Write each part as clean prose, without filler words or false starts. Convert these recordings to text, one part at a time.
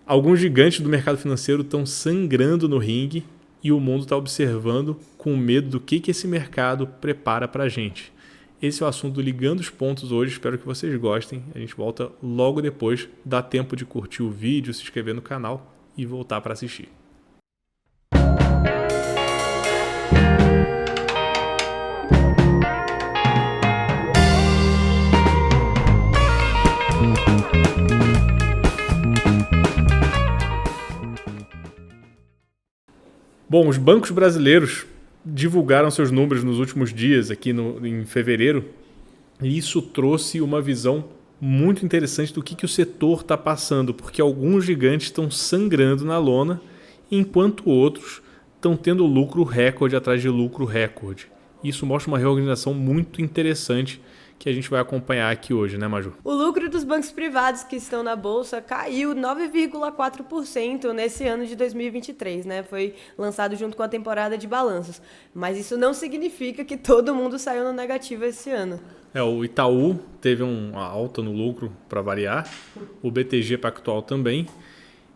Alguns gigantes do mercado financeiro estão sangrando no ringue e o mundo está observando com medo do que esse mercado prepara para a gente. Esse é o assunto do Ligando os Pontos hoje, espero que vocês gostem. A gente volta logo depois, dá tempo de curtir o vídeo, se inscrever no canal e voltar para assistir. Bom, os bancos brasileiros divulgaram seus números nos últimos dias, aqui em fevereiro, e isso trouxe uma visão muito interessante do que o setor está passando, porque alguns gigantes estão sangrando na lona, enquanto outros estão tendo lucro recorde atrás de lucro recorde. Isso mostra uma reorganização muito interessante que a gente vai acompanhar aqui hoje, né, Maju? O lucro dos bancos privados que estão na Bolsa caiu 9,4% nesse ano de 2023, né? Foi lançado junto com a temporada de balanços. Mas isso não significa que todo mundo saiu no negativo esse ano. O Itaú teve uma alta no lucro para variar, o BTG Pactual também,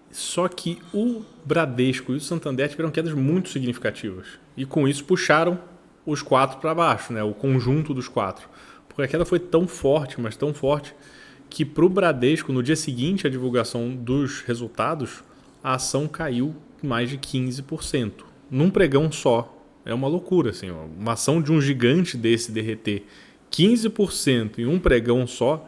só que o Bradesco e o Santander tiveram quedas muito significativas e com isso puxaram os quatro para baixo, né? O conjunto dos quatro. Porque a queda foi tão forte, mas tão forte, que para o Bradesco, no dia seguinte à divulgação dos resultados, a ação caiu mais de 15%. Num pregão só. É uma loucura, assim. Uma ação de um gigante desse derreter 15% em um pregão só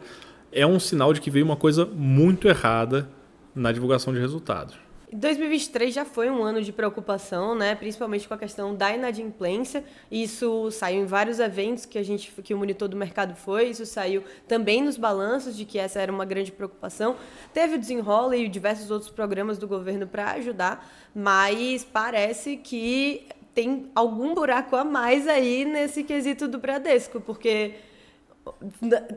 é um sinal de que veio uma coisa muito errada na divulgação de resultados. 2023 já foi um ano de preocupação, né? Principalmente com a questão da inadimplência. Isso saiu em vários eventos que o monitor do mercado foi. Isso saiu também nos balanços de que essa era uma grande preocupação. Teve o Desenrola e diversos outros programas do governo para ajudar, mas parece que tem algum buraco a mais aí nesse quesito do Bradesco, porque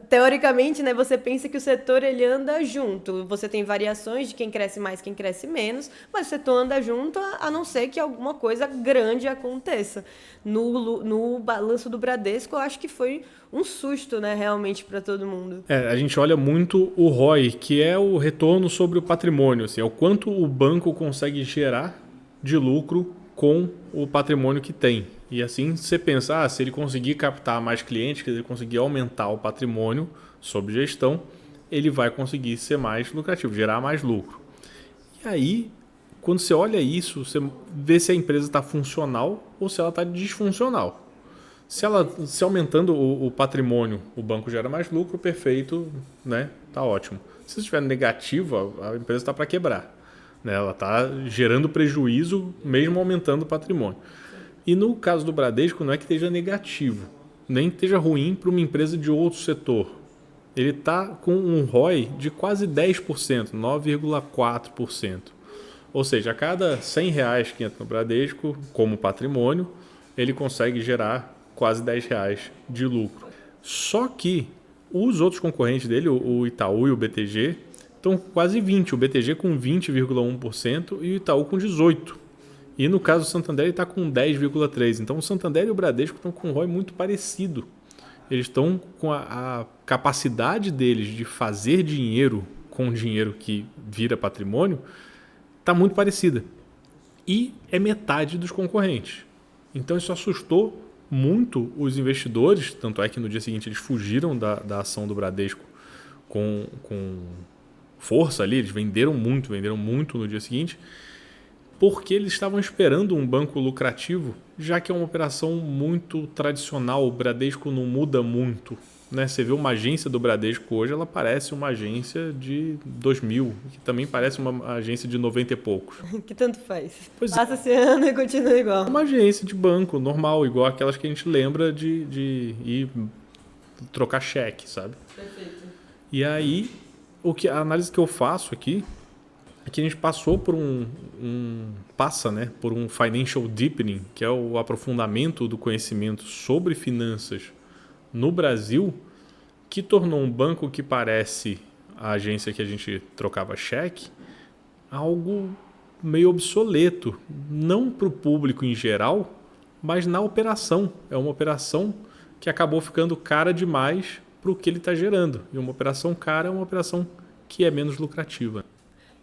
teoricamente, né, você pensa que o setor ele anda junto. Você tem variações de quem cresce mais, quem cresce menos, mas o setor anda junto a não ser que alguma coisa grande aconteça. No balanço do Bradesco, eu acho que foi um susto, né, realmente para todo mundo. A gente olha muito o ROI, que é o retorno sobre o patrimônio, assim, é o quanto o banco consegue gerar de lucro com o patrimônio que tem. E assim você pensa, se ele conseguir captar mais clientes, se ele conseguir aumentar o patrimônio sob gestão, ele vai conseguir ser mais lucrativo, gerar mais lucro. E aí, quando você olha isso, você vê se a empresa está funcional ou se ela está disfuncional. Se aumentando o patrimônio, o banco gera mais lucro, perfeito, né? Tá ótimo. Se estiver negativa, a empresa está para quebrar. Né? Ela está gerando prejuízo mesmo aumentando o patrimônio. E no caso do Bradesco, não é que esteja negativo, nem que esteja ruim para uma empresa de outro setor. Ele está com um ROI de quase 10%, 9,4%. Ou seja, a cada R$100 que entra no Bradesco, como patrimônio, ele consegue gerar quase R$10 de lucro. Só que os outros concorrentes dele, o Itaú e o BTG, estão com quase 20%. O BTG com 20,1% e o Itaú com 18%. E no caso do Santander ele está com 10,3%. Então o Santander e o Bradesco estão com um ROI muito parecido. Eles estão com a capacidade deles de fazer dinheiro com dinheiro que vira patrimônio está muito parecida. E é metade dos concorrentes. Então isso assustou muito os investidores. Tanto é que no dia seguinte eles fugiram da ação do Bradesco com força ali. Eles venderam muito no dia seguinte. Porque eles estavam esperando um banco lucrativo, já que é uma operação muito tradicional, o Bradesco não muda muito. Né? Você vê uma agência do Bradesco hoje, ela parece uma agência de 2000, que também parece uma agência de 90 e poucos. Que tanto faz. Passa esse ano e continua igual. Uma agência de banco normal, igual aquelas que a gente lembra de ir trocar cheque, sabe? Perfeito. E aí, a análise que eu faço aqui é que a gente passou por por um financial deepening, que é o aprofundamento do conhecimento sobre finanças no Brasil, que tornou um banco que parece a agência que a gente trocava cheque algo meio obsoleto, não para o público em geral, mas na operação. É uma operação que acabou ficando cara demais para o que ele está gerando. E uma operação cara é uma operação que é menos lucrativa.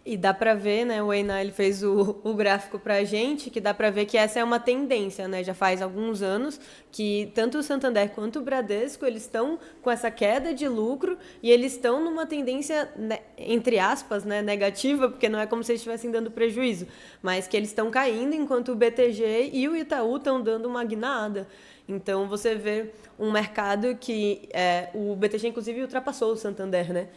E dá para ver, né, o Einar, ele fez o gráfico para a gente, que dá para ver que essa é uma tendência, né, já faz alguns anos que tanto o Santander quanto o Bradesco, eles estão com essa queda de lucro e eles estão numa tendência, né, entre aspas, né, negativa, porque não é como se eles estivessem dando prejuízo, mas que eles estão caindo enquanto o BTG e o Itaú estão dando uma guinada. Então, você vê um mercado que o BTG, inclusive, ultrapassou o Santander, né?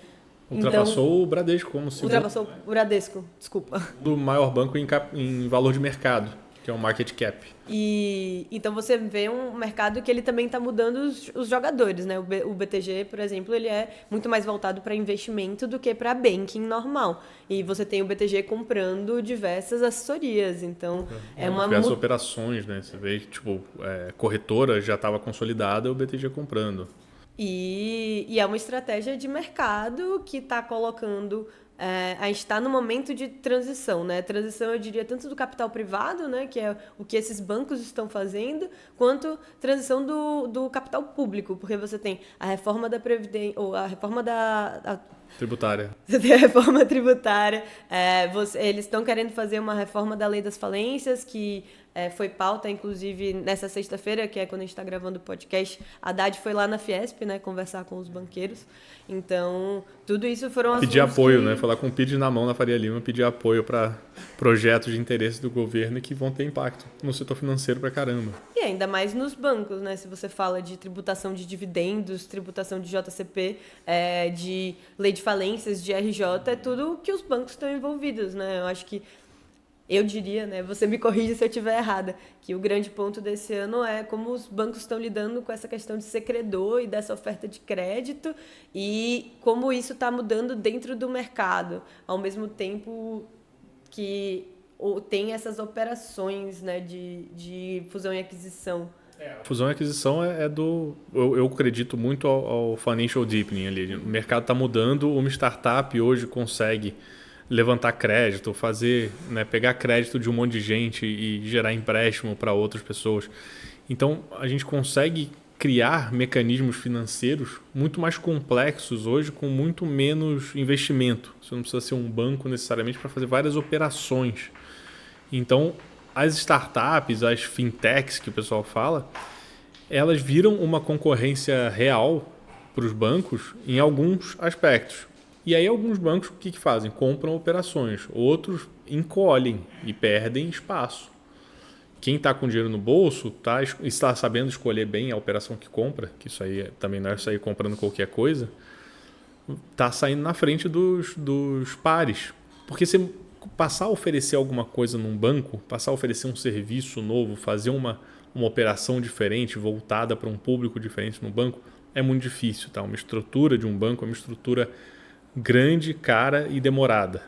Ultrapassou o Bradesco como segundo. Ultrapassou o Bradesco, desculpa. Do maior banco em valor de mercado, que é o market cap. E então você vê um mercado que ele também está mudando os jogadores, né? O BTG, por exemplo, ele é muito mais voltado para investimento do que para banking normal. E você tem o BTG comprando diversas assessorias, então diversas operações, né? Você vê que corretora já estava consolidada, o BTG comprando. E é uma estratégia de mercado que está colocando... a gente está no momento de transição, né? Transição, eu diria, tanto do capital privado, né? Que é o que esses bancos estão fazendo, quanto transição do capital público, porque você tem a reforma da Previdência, ou a reforma tributária. Você tem a reforma tributária, eles estão querendo fazer uma reforma da lei das falências, que foi pauta, inclusive, nessa sexta-feira, que é quando a gente está gravando o podcast. A Haddad foi lá na Fiesp, né, conversar com os banqueiros. Então, tudo isso foram assuntos pedir apoio, né? Falar com o PID na mão na Faria Lima, pedir apoio para projetos de interesse do governo que vão ter impacto no setor financeiro pra caramba. E ainda mais nos bancos, né? Se você fala de tributação de dividendos, tributação de JCP, de lei de falências, de RJ, é tudo que os bancos estão envolvidos, né? Eu acho que eu diria, né, você me corrige se eu estiver errada, que o grande ponto desse ano é como os bancos estão lidando com essa questão de ser credor e dessa oferta de crédito e como isso está mudando dentro do mercado, ao mesmo tempo que tem essas operações, né, de fusão e aquisição. Fusão e aquisição eu acredito muito ao financial deepening ali. O mercado está mudando, uma startup hoje consegue levantar crédito, pegar crédito de um monte de gente e gerar empréstimo para outras pessoas. Então, a gente consegue criar mecanismos financeiros muito mais complexos hoje, com muito menos investimento. Você não precisa ser um banco necessariamente para fazer várias operações. Então, as startups, as fintechs que o pessoal fala, elas viram uma concorrência real para os bancos em alguns aspectos. E aí alguns bancos o que fazem? Compram operações, outros encolhem e perdem espaço. Quem está com dinheiro no bolso está sabendo escolher bem a operação que compra, que isso aí também não é sair comprando qualquer coisa, está saindo na frente dos pares. Porque você passar a oferecer alguma coisa num banco, passar a oferecer um serviço novo, fazer uma operação diferente, voltada para um público diferente no banco, é muito difícil. Tá? Uma estrutura de um banco é uma estrutura grande, cara e demorada.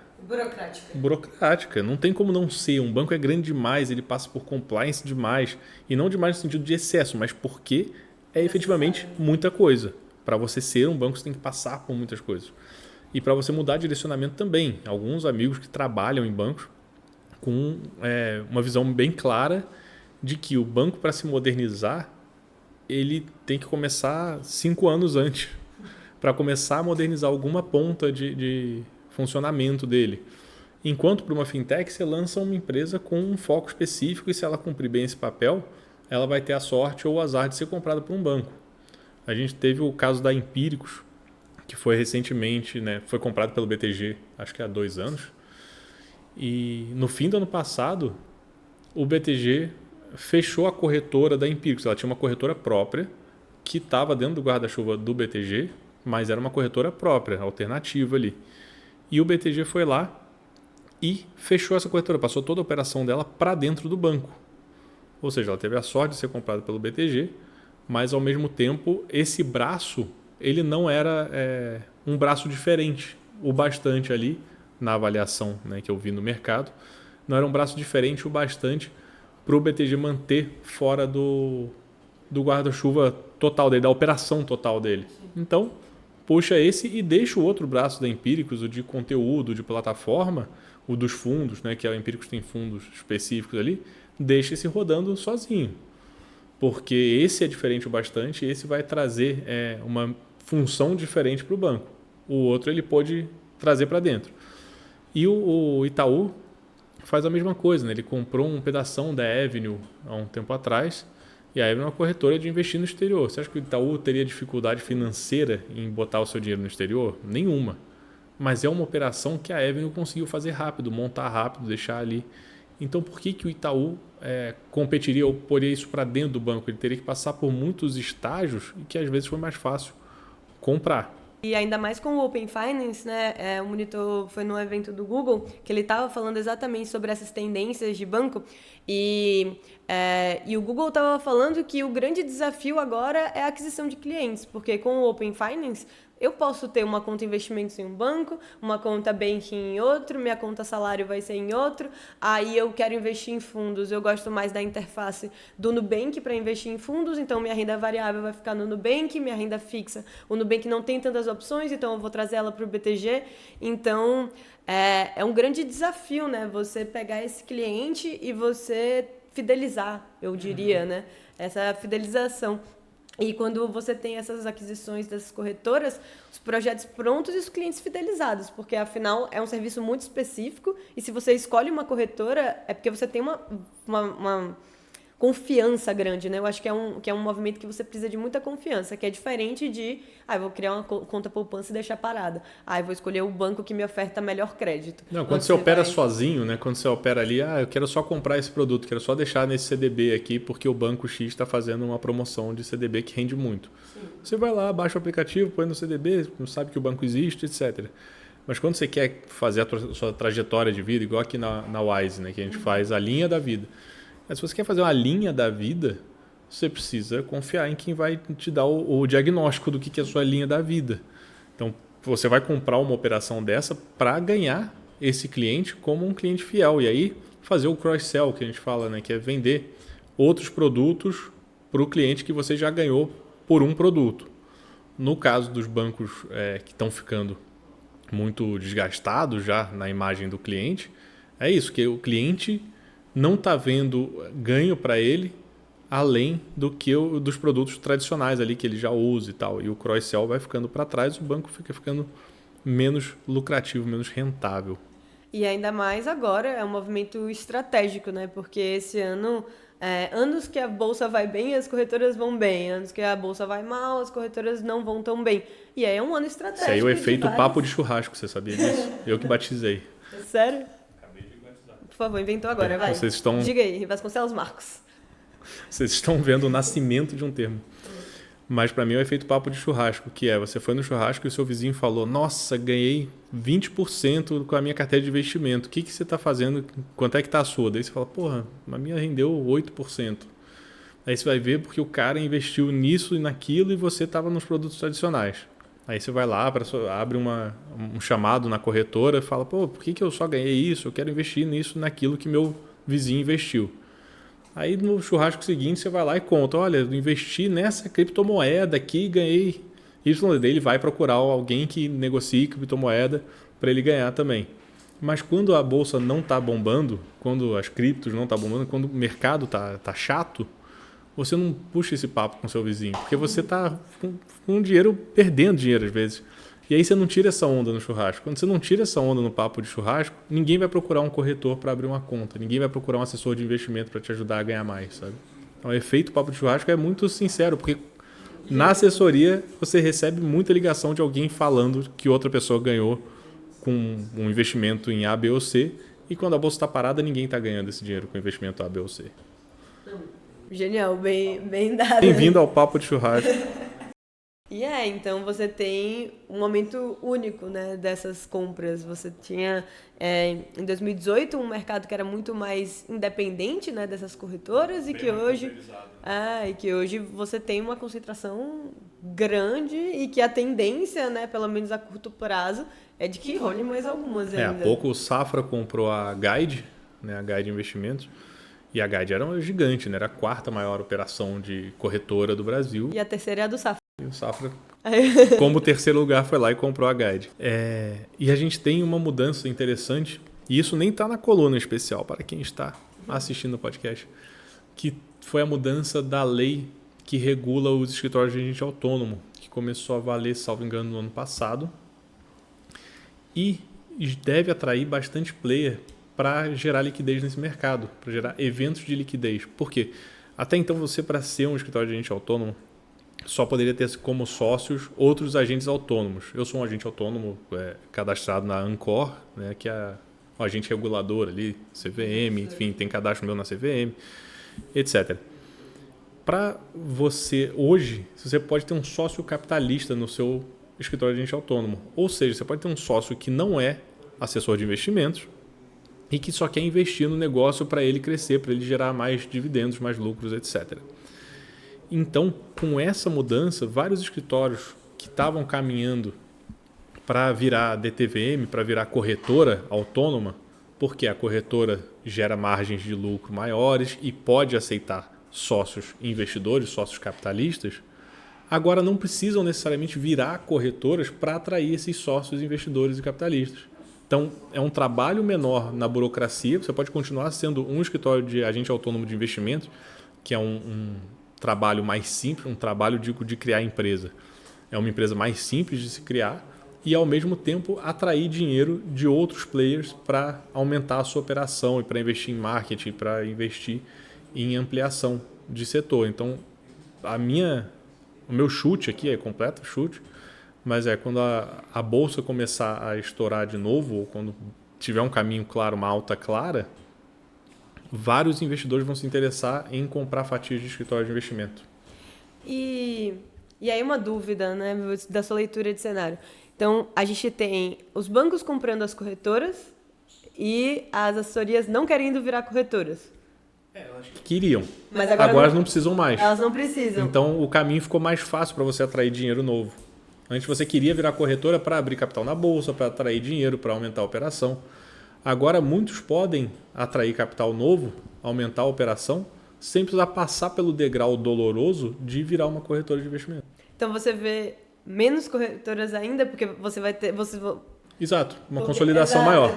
Burocrática. Não tem como não ser. Um banco é grande demais, ele passa por compliance demais. E não demais no sentido de excesso, mas porque é efetivamente muita coisa. Para você ser um banco, você tem que passar por muitas coisas. E para você mudar direcionamento também. Alguns amigos que trabalham em bancos com uma visão bem clara de que o banco, para se modernizar, ele tem que começar 5 anos antes, para começar a modernizar alguma ponta de funcionamento dele. Enquanto para uma fintech você lança uma empresa com um foco específico e se ela cumprir bem esse papel, ela vai ter a sorte ou o azar de ser comprada por um banco. A gente teve o caso da Empíricos, que foi recentemente, né, foi comprado pelo BTG, acho que há 2 anos. E no fim do ano passado, o BTG fechou a corretora da Empíricos. Ela tinha uma corretora própria que estava dentro do guarda-chuva do BTG, mas era uma corretora própria, alternativa ali. E o BTG foi lá e fechou essa corretora, passou toda a operação dela para dentro do banco. Ou seja, ela teve a sorte de ser comprada pelo BTG, mas ao mesmo tempo esse braço, ele não era um braço diferente, o bastante ali, na avaliação, né, que eu vi no mercado, não era um braço diferente o bastante para o BTG manter fora do guarda-chuva total dele, da operação total dele. Então, puxa esse e deixa o outro braço da Empíricos, o de conteúdo, de plataforma, o dos fundos, né, que a Empíricos tem fundos específicos ali, deixa esse rodando sozinho. Porque esse é diferente o bastante, esse vai trazer uma função diferente para o banco. O outro ele pode trazer para dentro. E o Itaú faz a mesma coisa, né? Ele comprou um pedação da Avenue há um tempo atrás, e a Avenue é uma corretora de investir no exterior. Você acha que o Itaú teria dificuldade financeira em botar o seu dinheiro no exterior? Nenhuma. Mas é uma operação que a Avenue conseguiu fazer rápido, montar rápido, deixar ali. Então, por que o Itaú competiria ou poria isso para dentro do banco? Ele teria que passar por muitos estágios e que às vezes foi mais fácil comprar. E ainda mais com o Open Finance, né? O monitor foi num evento do Google que ele estava falando exatamente sobre essas tendências de banco e o Google estava falando que o grande desafio agora é a aquisição de clientes, porque com o Open Finance eu posso ter uma conta investimentos em um banco, uma conta banking em outro, minha conta salário vai ser em outro, aí eu quero investir em fundos, eu gosto mais da interface do Nubank para investir em fundos, então minha renda variável vai ficar no Nubank, minha renda fixa, o Nubank não tem tantas opções, então eu vou trazer ela para o BTG, então é um grande desafio, né? Você pegar esse cliente e você fidelizar, eu diria, né? Essa fidelização. E quando você tem essas aquisições dessas corretoras, os projetos prontos e os clientes fidelizados, porque afinal é um serviço muito específico e se você escolhe uma corretora é porque você tem uma confiança grande, né? Eu acho que é um movimento que você precisa de muita confiança, que é diferente de, eu vou criar uma conta poupança e deixar parada. Eu vou escolher o banco que me oferta melhor crédito. Não, quando você opera sozinho, né? Quando você opera ali, eu quero só comprar esse produto, quero só deixar nesse CDB aqui, porque o banco X está fazendo uma promoção de CDB que rende muito. Sim. Você vai lá, baixa o aplicativo, põe no CDB, não sabe que o banco existe, etc. Mas quando você quer fazer a sua trajetória de vida, igual aqui na Wise, né? Que a gente faz a linha da vida. Mas se você quer fazer uma linha da vida, você precisa confiar em quem vai te dar o diagnóstico do que é a sua linha da vida. Então, você vai comprar uma operação dessa para ganhar esse cliente como um cliente fiel. E aí, fazer o cross-sell, que a gente fala, né? Que é vender outros produtos para o cliente que você já ganhou por um produto. No caso dos bancos que estão ficando muito desgastados já na imagem do cliente, é isso, que o cliente não está vendo ganho para ele além do que dos produtos tradicionais ali que ele já usa e tal. E o cross-sell vai ficando para trás, o banco fica ficando menos lucrativo, menos rentável. E ainda mais agora é um movimento estratégico, né? Porque esse ano, anos que a bolsa vai bem, as corretoras vão bem. Anos que a bolsa vai mal, as corretoras não vão tão bem. E aí é um ano estratégico. Isso aí é o efeito papo de churrasco, você sabia disso? Eu que batizei. Sério? Por favor, inventou agora, vai. Diga aí, Vasconcelos Marcos. Vocês estão vendo o nascimento de um termo. Mas para mim é o efeito papo de churrasco, que você foi no churrasco e o seu vizinho falou, nossa, ganhei 20% com a minha carteira de investimento. O que você está fazendo? Quanto é que está a sua? Daí você fala, porra, a minha rendeu 8%. Aí você vai ver porque o cara investiu nisso e naquilo e você estava nos produtos tradicionais. Aí você vai lá, abre um chamado na corretora e fala, por que eu só ganhei isso? Eu quero investir nisso, naquilo que meu vizinho investiu. Aí no churrasco seguinte você vai lá e conta, olha, eu investi nessa criptomoeda aqui e ganhei Y. Daí ele vai procurar alguém que negocie criptomoeda para ele ganhar também. Mas quando a bolsa não está bombando, quando as criptos não estão bombando, quando o mercado tá chato, você não puxa esse papo com seu vizinho, porque você está com dinheiro, perdendo dinheiro às vezes. E aí você não tira essa onda no churrasco. Quando você não tira essa onda no papo de churrasco, ninguém vai procurar um corretor para abrir uma conta, ninguém vai procurar um assessor de investimento para te ajudar a ganhar mais, sabe? Então, o efeito papo de churrasco é muito sincero, porque na assessoria você recebe muita ligação de alguém falando que outra pessoa ganhou com um investimento em A, B ou C, e quando a bolsa está parada, ninguém está ganhando esse dinheiro com investimento A, B ou C. Genial, bem dado. Bem-vindo ao papo de churrasco. E então você tem um momento único, né, dessas compras. Você tinha, em 2018, um mercado que era muito mais independente, né, dessas corretoras e que hoje você tem uma concentração grande e que a tendência, né, pelo menos a curto prazo, é de que role mais algumas ainda. Há pouco o Safra comprou a Guide, né, a Guide Investimentos. E a Guide era uma gigante, né? Era a quarta maior operação de corretora do Brasil. E a terceira é a do Safra. E o Safra, como terceiro lugar, foi lá e comprou a Guide. E a gente tem uma mudança interessante, e isso nem está na coluna especial, para quem está assistindo o podcast, que foi a mudança da lei que regula os escritórios de agente autônomo, que começou a valer, salvo engano, no ano passado. E deve atrair bastante player para gerar liquidez nesse mercado, para gerar eventos de liquidez. Por quê? Até então você, para ser um escritório de agente autônomo, só poderia ter como sócios outros agentes autônomos. Eu sou um agente autônomo cadastrado na Ancor, né, que é o agente regulador ali, CVM, enfim, tem cadastro meu na CVM, etc. Para você, hoje, você pode ter um sócio capitalista no seu escritório de agente autônomo. Ou seja, você pode ter um sócio que não é assessor de investimentos e que só quer investir no negócio para ele crescer, para ele gerar mais dividendos, mais lucros, etc. Então, com essa mudança, vários escritórios que estavam caminhando para virar DTVM, para virar corretora autônoma, porque a corretora gera margens de lucro maiores e pode aceitar sócios investidores, sócios capitalistas, agora não precisam necessariamente virar corretoras para atrair esses sócios investidores e capitalistas. Então, é um trabalho menor na burocracia, você pode continuar sendo um escritório de agente autônomo de investimentos, que é um trabalho mais simples, um trabalho de criar empresa. É uma empresa mais simples de se criar e, ao mesmo tempo, atrair dinheiro de outros players para aumentar a sua operação e para investir em marketing, para investir em ampliação de setor. Então, o meu chute aqui é completo chute, mas quando a bolsa começar a estourar de novo, ou quando tiver um caminho claro, uma alta clara, vários investidores vão se interessar em comprar fatias de escritório de investimento. E aí uma dúvida, né, da sua leitura de cenário. Então, a gente tem os bancos comprando as corretoras e as assessorias não querendo virar corretoras. Eu acho que queriam, mas agora elas não precisam mais. Elas não precisam. Então, o caminho ficou mais fácil para você atrair dinheiro novo. Antes você queria virar corretora para abrir capital na bolsa, para atrair dinheiro, para aumentar a operação. Agora, muitos podem atrair capital novo, aumentar a operação, sem precisar passar pelo degrau doloroso de virar uma corretora de investimento. Então, você vê menos corretoras ainda, porque você vai ter... Exato, uma consolidação maior.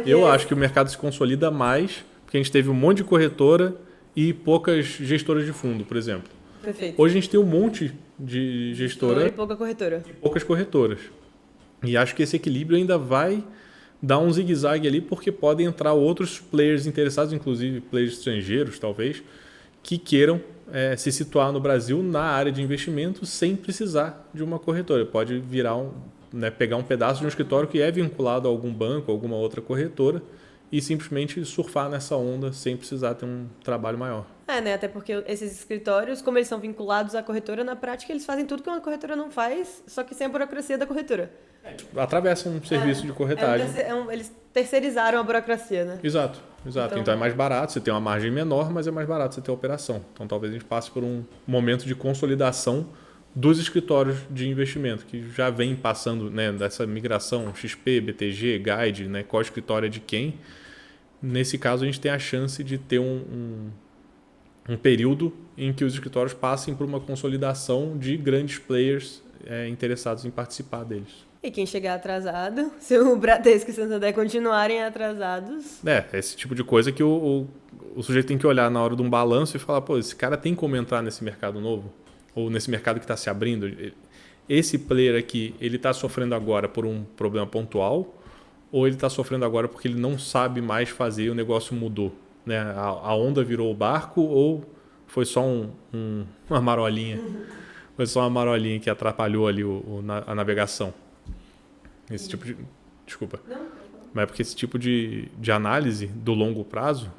Eu acho que o mercado se consolida mais, porque a gente teve um monte de corretora e poucas gestoras de fundo, por exemplo. Perfeito. Hoje a gente tem um monte de gestora e pouca corretora. E poucas corretoras. E acho que esse equilíbrio ainda vai dar um zigue-zague ali, porque podem entrar outros players interessados, inclusive players estrangeiros, talvez, que queiram se situar no Brasil na área de investimento sem precisar de uma corretora. Pode virar pegar um pedaço de um escritório que é vinculado a algum banco, alguma outra corretora, e simplesmente surfar nessa onda sem precisar ter um trabalho maior. Até porque esses escritórios, como eles são vinculados à corretora, na prática eles fazem tudo que uma corretora não faz, só que sem a burocracia da corretora. Atravessam um serviço de corretagem. Eles terceirizaram a burocracia, né? Exato. Então é mais barato, você tem uma margem menor, mas é mais barato você ter a operação. Então talvez a gente passe por um momento de consolidação dos escritórios de investimento, que já vem passando dessa migração XP, BTG, Guide, qual escritório é de quem. Nesse caso, a gente tem a chance de ter um período em que os escritórios passem por uma consolidação de grandes players interessados em participar deles. E quem chegar atrasado, se o Bradesco e o Santander continuarem atrasados... Esse tipo de coisa que o sujeito tem que olhar na hora de um balanço e falar, esse cara tem como entrar nesse mercado novo? Ou nesse mercado que está se abrindo? Esse player aqui, ele está sofrendo agora por um problema pontual, ou ele está sofrendo agora porque ele não sabe mais fazer e o negócio mudou? A onda virou o barco, ou foi só uma marolinha? Foi só uma marolinha que atrapalhou ali a navegação? Esse tipo de... Desculpa. Não. Mas é porque esse tipo de análise do longo prazo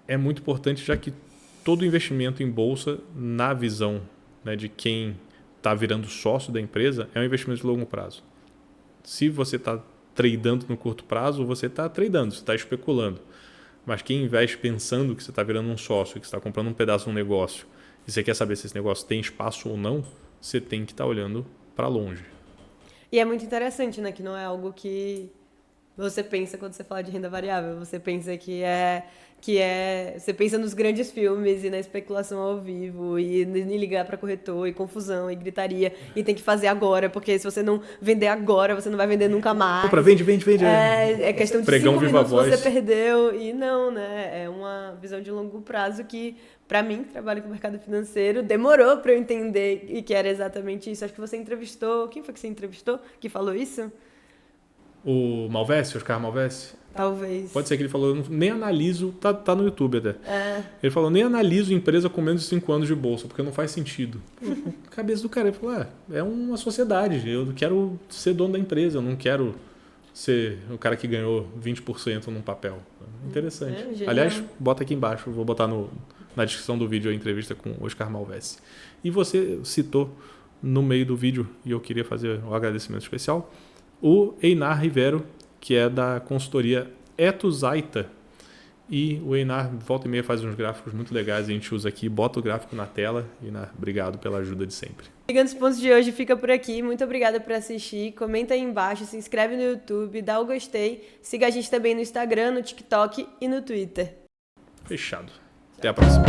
é muito importante, já que todo investimento em bolsa, na visão de quem está virando sócio da empresa, é um investimento de longo prazo. Se você está tradando no curto prazo, você está tradando, você está especulando. Mas quem investe pensando que você está virando um sócio, que você está comprando um pedaço de um negócio, e você quer saber se esse negócio tem espaço ou não, você tem que estar olhando para longe. E é muito interessante, que não é algo que você pensa quando você fala de renda variável. Você pensa você pensa nos grandes filmes e na especulação ao vivo e em ligar para corretor e confusão e gritaria e tem que fazer agora, porque se você não vender agora, você não vai vender nunca mais. Compra, vende. É questão de Pregão 5 viva minutos voz. você perdeu e não, É uma visão de longo prazo que, para mim, que trabalho com o mercado financeiro, demorou para eu entender e que era exatamente isso. Acho que você entrevistou... Quem foi que você entrevistou que falou isso? O Malvesi, Oscar Malvesi? Talvez. Pode ser que ele falou, eu nem analiso, tá no YouTube até. Ele falou, nem analiso empresa com menos de 5 anos de bolsa, porque não faz sentido. Cabeça do cara, ele falou, é uma sociedade, eu quero ser dono da empresa, eu não quero ser o cara que ganhou 20% num papel. Interessante. Aliás, bota aqui embaixo, vou botar na descrição do vídeo a entrevista com o Oscar Malvesi. E você citou no meio do vídeo, e eu queria fazer um agradecimento especial, o Einar Rivero, que é da consultoria Etusaita. E o Einar, volta e meia, faz uns gráficos muito legais, a gente usa aqui, bota o gráfico na tela. Einar, obrigado pela ajuda de sempre. Gigantes Pontos de hoje fica por aqui. Muito obrigada por assistir. Comenta aí embaixo, se inscreve no YouTube, dá o gostei. Siga a gente também no Instagram, no TikTok e no Twitter. Fechado. Até a próxima.